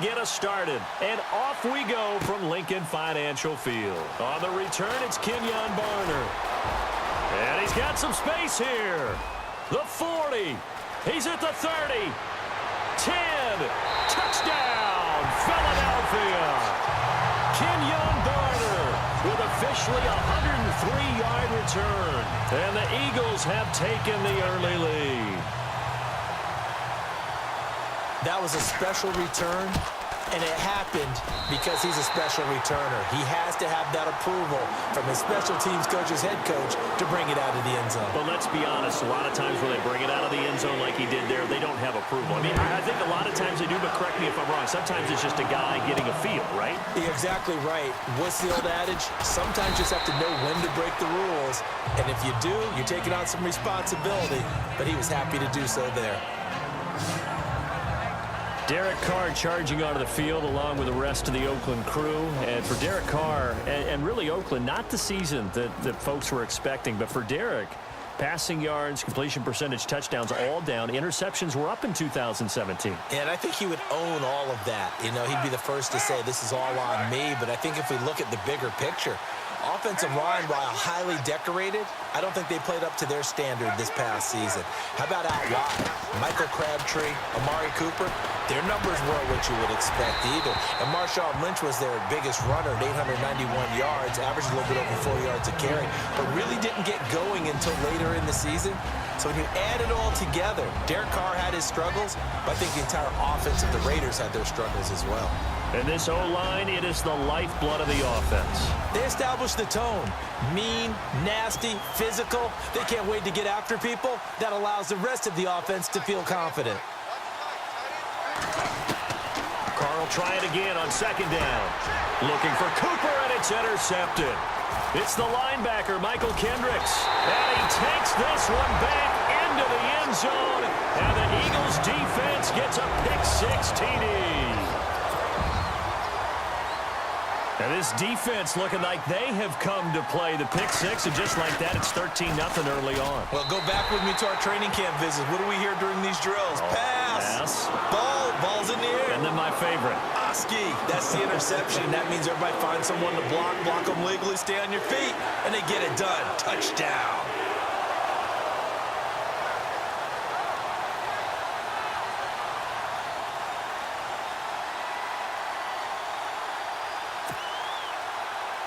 get us started. And off we go from Lincoln Financial Field. On the return, it's Kenyon Barner. And he's got some space here. The 40. He's at the 30. 10. Touchdown, Philadelphia. Kenyon Barner with officially a 103-yard return. And the Eagles have taken the early lead. That was a special return, and it happened because he's a special returner. He has to have that approval from his special teams coach's head coach to bring it out of the end zone. But let's be honest, a lot of times when they bring it out of the end zone like he did there, they don't have approval. I mean, I think a lot of times they do, but correct me if I'm wrong. Sometimes it's just a guy getting a feel, right? You're exactly right. What's the old adage? Sometimes you just have to know when to break the rules, and if you do, you're taking on some responsibility, but he was happy to do so there. Derek Carr charging onto the field along with the rest of the Oakland crew. And for Derek Carr, and really Oakland, not the season that folks were expecting, but for Derek, passing yards, completion percentage, touchdowns, all down. Interceptions were up in 2017. And I think he would own all of that. You know, he'd be the first to say, this is all on me. But I think if we look at the bigger picture, offensive line, while highly decorated, I don't think they played up to their standard this past season. How about out wide? Michael Crabtree, Amari Cooper, their numbers weren't what you would expect either. And Marshawn Lynch was their biggest runner at 891 yards, averaged a little bit over 4 yards a carry, but really didn't get going until later in the season. So when you add it all together, Derek Carr had his struggles, but I think the entire offense of the Raiders had their struggles as well. And this O-line, it is the lifeblood of the offense. They established the tone. Mean, nasty, physical. They can't wait to get after people. That allows the rest of the offense to feel confident. Carr will try it again on second down. Looking for Cooper, and it's intercepted. It's the linebacker, Michael Kendricks. And he takes this one back into the end zone. And the Eagles defense gets a pick-6 TD. And this defense looking like they have come to play the pick-6, and just like that, it's 13-0 early on. Well, go back with me to our training camp visits. What do we hear during these drills? Pass. Ball's in the air. And then my favorite. Oski. That's the interception. That means everybody finds someone to block them legally, stay on your feet, and they get it done. Touchdown.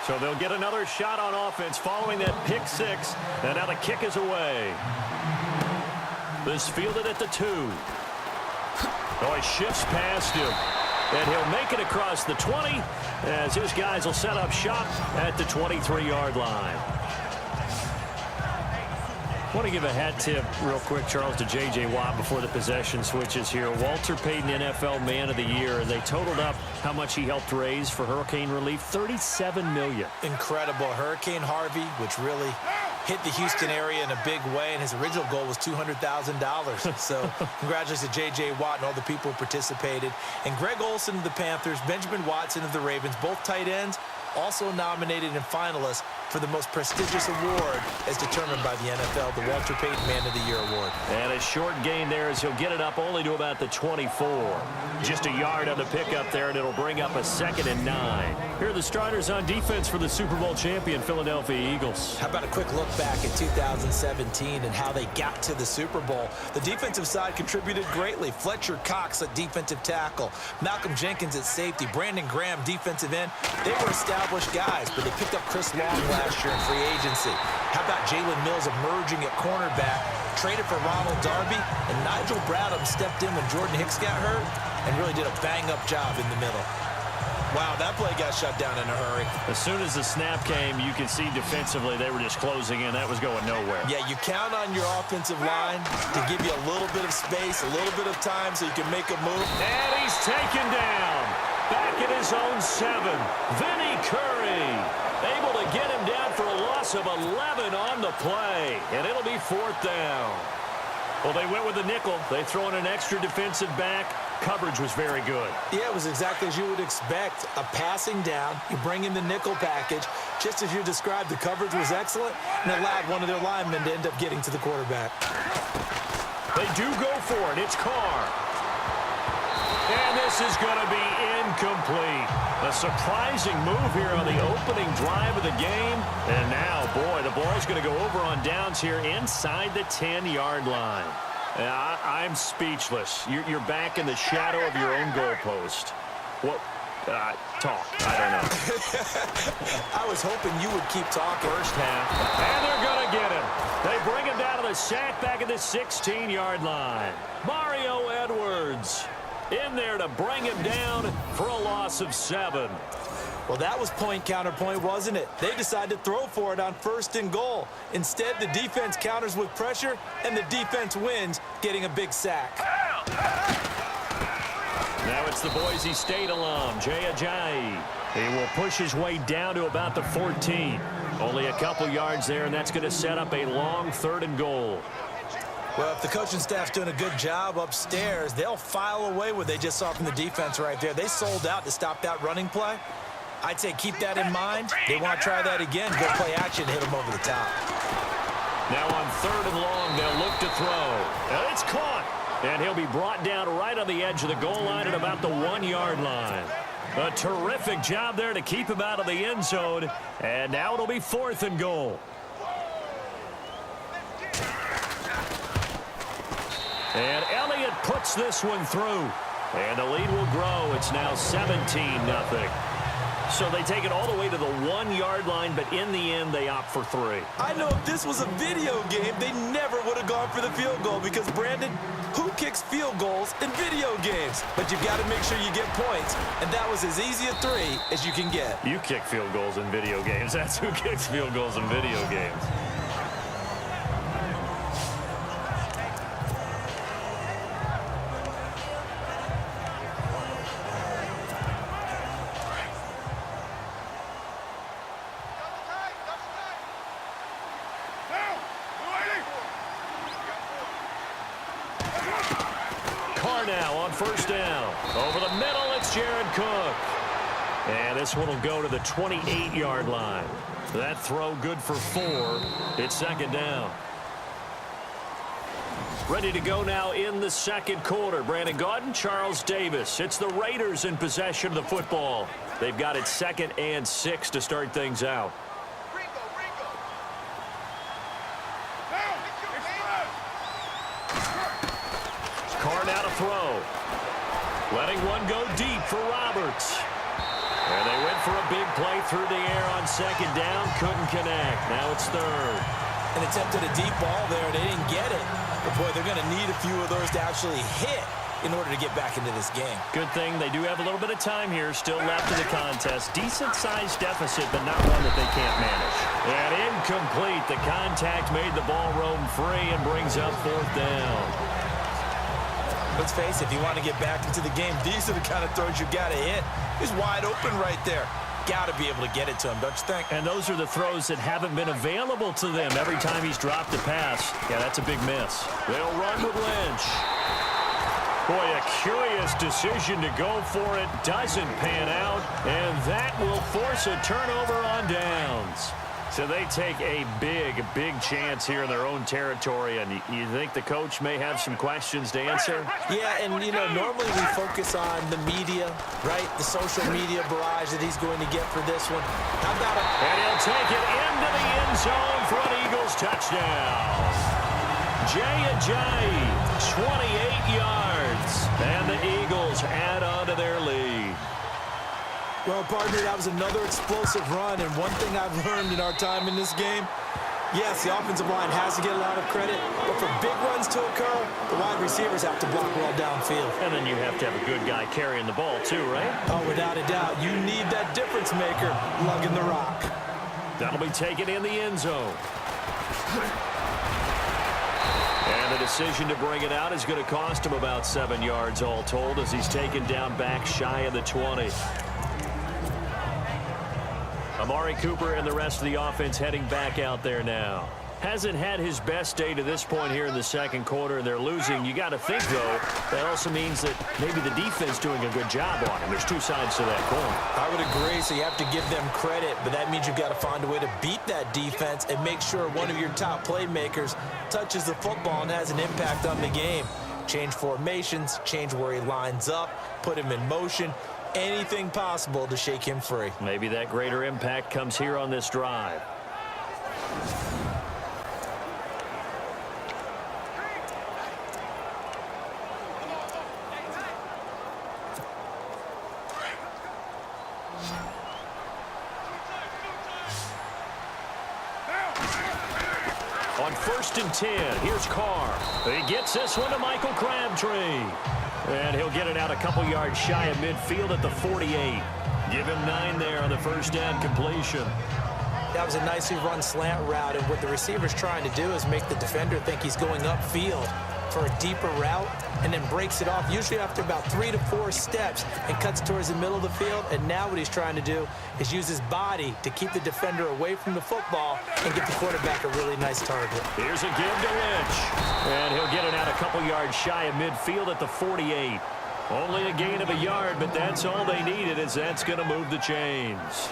So they'll get another shot on offense following that pick-6. And now the kick is away. This fielded at the 2. Oh, he shifts past him. And he'll make it across the 20 as his guys will set up shop at the 23-yard line. I want to give a hat tip real quick, Charles, to J.J. Watt before the possession switches here. Walter Payton, NFL Man of the Year, and they totaled up how much he helped raise for hurricane relief, $37 million. Incredible. Hurricane Harvey, which really hit the Houston area in a big way, and his original goal was $200,000. So congratulations to J.J. Watt and all the people who participated. And Greg Olsen of the Panthers, Benjamin Watson of the Ravens, both tight ends, also nominated and finalists for the most prestigious award as determined by the NFL, the Walter Payton Man of the Year Award. And a short gain there as he'll get it up only to about the 24. Just a yard on the pickup there, and it'll bring up a 2nd and 9. Here are the starters on defense for the Super Bowl champion Philadelphia Eagles. How about a quick look back at 2017 and how they got to the Super Bowl? The defensive side contributed greatly. Fletcher Cox at defensive tackle, Malcolm Jenkins at safety, Brandon Graham defensive end. They were established guys, but they picked up Chris Long last year in free agency. How about Jalen Mills emerging at cornerback, traded for Ronald Darby, and Nigel Bradham stepped in when Jordan Hicks got hurt and really did a bang-up job in the middle. Wow, that play got shut down in a hurry. As soon as the snap came, you can see defensively they were just closing in. That was going nowhere. Yeah, you count on your offensive line to give you a little bit of space, a little bit of time so you can make a move. And he's taken down. Back at his own 7. Vinny Curry able to get him down for a loss of 11 on the play. And it'll be 4th down. Well, they went with the nickel. They throw in an extra defensive back. Coverage was very good. Yeah, it was exactly as you would expect. A passing down, you bring in the nickel package. Just as you described, the coverage was excellent and allowed one of their linemen to end up getting to the quarterback. They do go for it. It's Carr. And this is going to be incomplete. A surprising move here on the opening drive of the game. And now, boy, the ball's going to go over on downs here inside the 10-yard line. I'm speechless. You're back in the shadow of your own goalpost. What? Talk. I don't know. I was hoping you would keep talking. First half. And they're going to get him. They bring him down to the sack back at the 16-yard line. Mario Edwards in there to bring him down for a loss of 7. Well, that was point counterpoint, wasn't it? They decided to throw for it on 1st and goal. Instead, the defense counters with pressure, and the defense wins, getting a big sack. Now it's the Boise State alum, Jay Ajayi. He will push his way down to about the 14. Only a couple yards there, and that's going to set up a long 3rd and goal. Well, if the coaching staff's doing a good job upstairs, they'll file away what they just saw from the defense right there. They sold out to stop that running play. I'd say keep that in mind. They want to try that again, go play action, hit them over the top. Now on 3rd and long, they'll look to throw. And it's caught. And he'll be brought down right on the edge of the goal line at about the 1-yard line. A terrific job there to keep him out of the end zone. And now it'll be 4th and goal. And Elliott puts this one through. And the lead will grow. It's now 17-0. So they take it all the way to the 1-yard line, but in the end, they opt for 3. I know if this was a video game, they never would have gone for the field goal because, Brandon, who kicks field goals in video games? But you've got to make sure you get points, and that was as easy a 3 as you can get. You kick field goals in video games. That's who kicks field goals in video games. Now on 1st down. Over the middle, it's Jared Cook. And this one will go to the 28-yard line. That throw good for 4. It's 2nd down. Ready to go now in the 2nd quarter. Brandon Gaudin, Charles Davis. It's the Raiders in possession of the football. They've got it 2nd and 6 to start things out. Carr now to throw. Letting one go deep for Roberts. And they went for a big play through the air on 2nd down. Couldn't connect. Now it's 3rd. And attempted a deep ball there. They didn't get it. But, boy, they're going to need a few of those to actually hit in order to get back into this game. Good thing they do have a little bit of time here still left in the contest. Decent-sized deficit, but not one that they can't manage. And incomplete. The contact made the ball roam free and brings up 4th down. Let's face it, if you want to get back into the game, these are the kind of throws you got to hit. He's wide open right there. Got to be able to get it to him, don't you think? And those are the throws that haven't been available to them every time he's dropped a pass. Yeah, that's a big miss. They'll run with Lynch. Boy, a curious decision to go for it. Doesn't pan out, and that will force a turnover on downs. So they take a big chance here in their own territory, and you think the coach may have some questions to answer? Yeah, and, you know, normally we focus on the media, right? The social media barrage that he's going to get for this one. How about it? And he'll take it into the end zone for an Eagles touchdown. Jay Ajayi, 28 yards, and the Eagles add on to their lead. Well, partner, that was another explosive run, and one thing I've learned in our time in this game, yes, the offensive line has to get a lot of credit, but for big runs to occur, the wide receivers have to block well downfield. And then you have to have a good guy carrying the ball too, right? Oh, without a doubt. You need that difference maker lugging the rock. That'll be taken in the end zone. And the decision to bring it out is going to cost him about 7 yards all told as he's taken down back shy of the 20. Amari Cooper and the rest of the offense heading back out there now. Hasn't had his best day to this point here in the 2nd quarter, and they're losing. You got to think, though, that also means that maybe the defense doing a good job on him. There's two sides to that coin. I would agree, so you have to give them credit, but that means you've got to find a way to beat that defense and make sure one of your top playmakers touches the football and has an impact on the game. Change formations, change where he lines up, put him in motion. anything possible to shake him free. Maybe that greater impact comes here on this drive. On 1st and 10, here's Carr. He gets this one to Michael Crabtree. And he'll get it out a couple yards shy of midfield at the 48. Give him 9 there on the first down completion. That was a nicely run slant route, and what the receiver's trying to do is make the defender think he's going upfield for a deeper route, and then breaks it off, usually after about 3 to 4 steps, and cuts towards the middle of the field. And now what he's trying to do is use his body to keep the defender away from the football and give the quarterback a really nice target. Here's a give to Lynch, and he'll get it out a couple yards shy of midfield at the 48. Only a gain of a yard, but that's all they needed, as that's going to move the chains.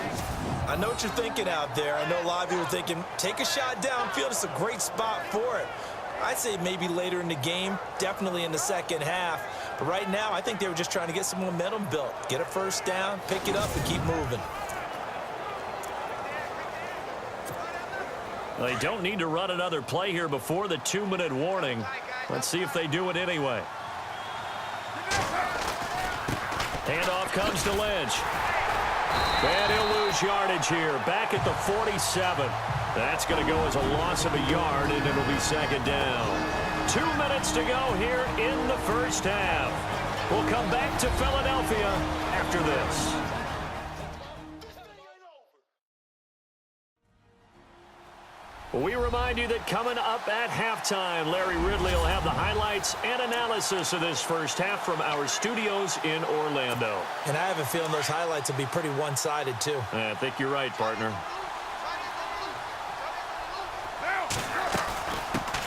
I know what you're thinking out there. I know a lot of you are thinking, take a shot downfield. It's a great spot for it. I'd say maybe later in the game, definitely in the second half. But right now, I think they were just trying to get some momentum built. Get a first down, pick it up, and keep moving. They don't need to run another play here before the 2-minute warning. Let's see if they do it anyway. Handoff comes to Lynch. And he'll lose yardage here. Back at the 47. That's going to go as a loss of a yard, and it'll be second down. 2 minutes to go here in the first half. We'll come back to Philadelphia after this. We remind you that coming up at halftime, Larry Ridley will have the highlights and analysis of this first half from our studios in Orlando. And I have a feeling those highlights will be pretty one-sided, too. I think you're right, partner.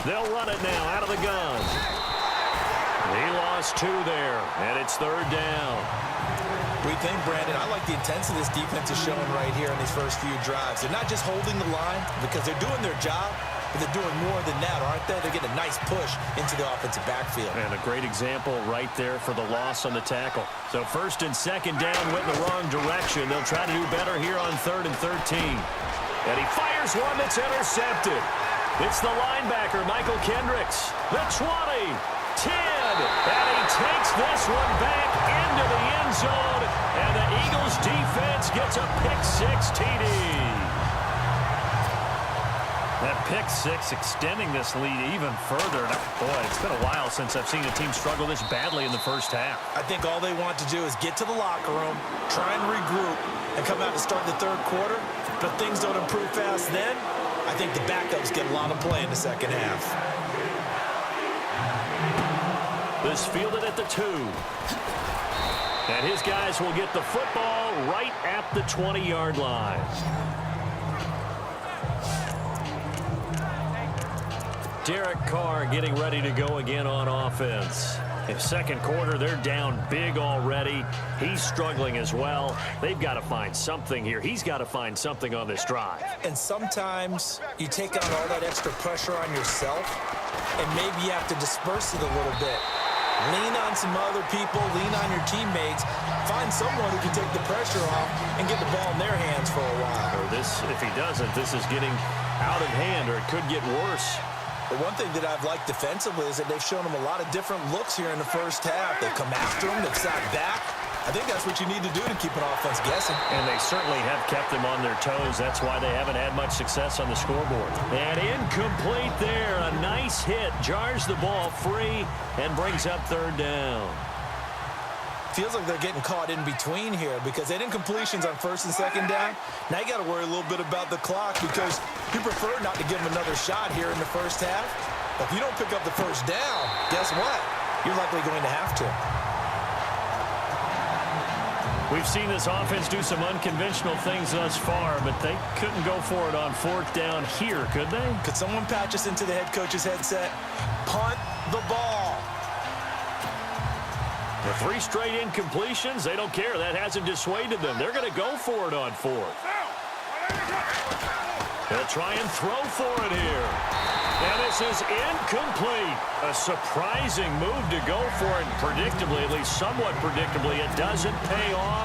They'll run it now out of the gun. He lost 2 there, and it's third down. What do you think, Brandon? I like the intensity this defense is showing right here in these first few drives. They're not just holding the line because they're doing their job, but they're doing more than that, aren't they? They're getting a nice push into the offensive backfield. And a great example right there for the loss on the tackle. So first and second down went in the wrong direction. They'll try to do better here on 3rd and 13. And he fires one that's intercepted. It's the linebacker, Michael Kendricks. The 20, 10, and he takes this one back into the end zone, and the Eagles defense gets a pick-6 TD. That pick-6 extending this lead even further. Boy, it's been a while since I've seen a team struggle this badly in the first half. I think all they want to do is get to the locker room, try and regroup, and come out to start the third quarter. But if things don't improve fast then, I think the backups get a lot of play in the second half. This fielded at the 2. And his guys will get the football right at the 20-yard line. Derek Carr getting ready to go again on offense. In second quarter, they're down big already. He's struggling as well. They've got to find something here. He's got to find something on this drive. And sometimes you take on all that extra pressure on yourself, and maybe you have to disperse it a little bit. Lean on some other people, lean on your teammates, find someone who can take the pressure off and get the ball in their hands for a while. Or this, if he doesn't, this is getting out of hand, or it could get worse. The one thing that I've liked defensively is that they've shown him a lot of different looks here in the first half. They've come after him, they've sat back. I think that's what you need to do to keep an offense guessing. And they certainly have kept them on their toes. That's why they haven't had much success on the scoreboard. And incomplete there. A nice hit. Jars the ball free and brings up third down. Feels like they're getting caught in between here because they didn't completions on first and second down. Now you got to worry a little bit about the clock because you prefer not to give them another shot here in the first half. But if you don't pick up the first down, guess what? You're likely going to have to. We've seen this offense do some unconventional things thus far, but they couldn't go for it on fourth down here, could they? Could someone patch us into the head coach's headset? Punt the ball. The 3 straight incompletions, they don't care. That hasn't dissuaded them. They're going to go for it on fourth. They'll try and throw for it here. And this is incomplete. A surprising move to go for it predictably, at least somewhat predictably. It doesn't pay off.